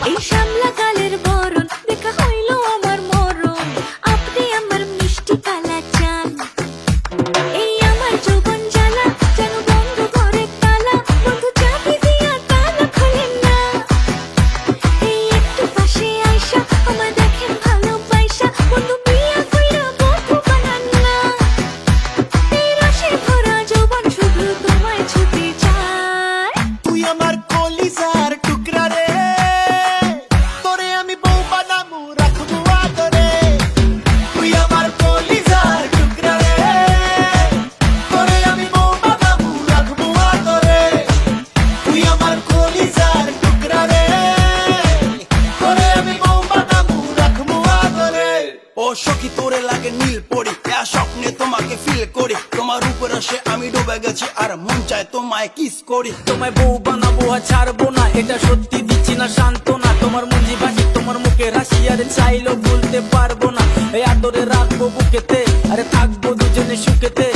এই শ্যামলা কালের বরণ দেখা হইল আমার মরণ, আপনি আমার মিষ্টি কালা চান। এই আমার যৌবন জ্বালা যেন বন্ধ ঘরে তালা, বন্ধু চাবি দিয়া তালা খোলেন না। এই একটু পাশে আইসা আমার দেখেন ভালোবাসা, বন্ধু বিয়া কইরা বন্ধু বানান না। এই রসে ভরা যৌবন শুধু তোমায় ছুতে চায়। তুই আমার কলিজার টুকরা রে, তোরে আমি বউ বানামু রাখবো আদরে। তুই আমার কলিজার টুকরা রে, তোরে আমি বউ বানামু রাখবো আদরে। তুই আমার কলিজার টুকরা রে, তোরে আমি বউ বানামু রাখবো আদরে। ও সখী তোরে লাগে নীল পড়ি, স্বপ্নে তোমাকে ফিল করি, তোমার উপর আসে আমি ডুবে গেছি আর মন চায় তোমায় কিস করি। তোমায় বউ বানাবো আর ছাড়বো না, এটা সত্যি দিচ্ছি না সান্ত্বনা। তোমার মুঞ্জি ভাসি তোমার মুখে হাসি, আর চাইলেও ভুলতে পারবো না। এই আদরে রাখবো বুকেতে, আরে থাকবো দুজনে সুখেতে।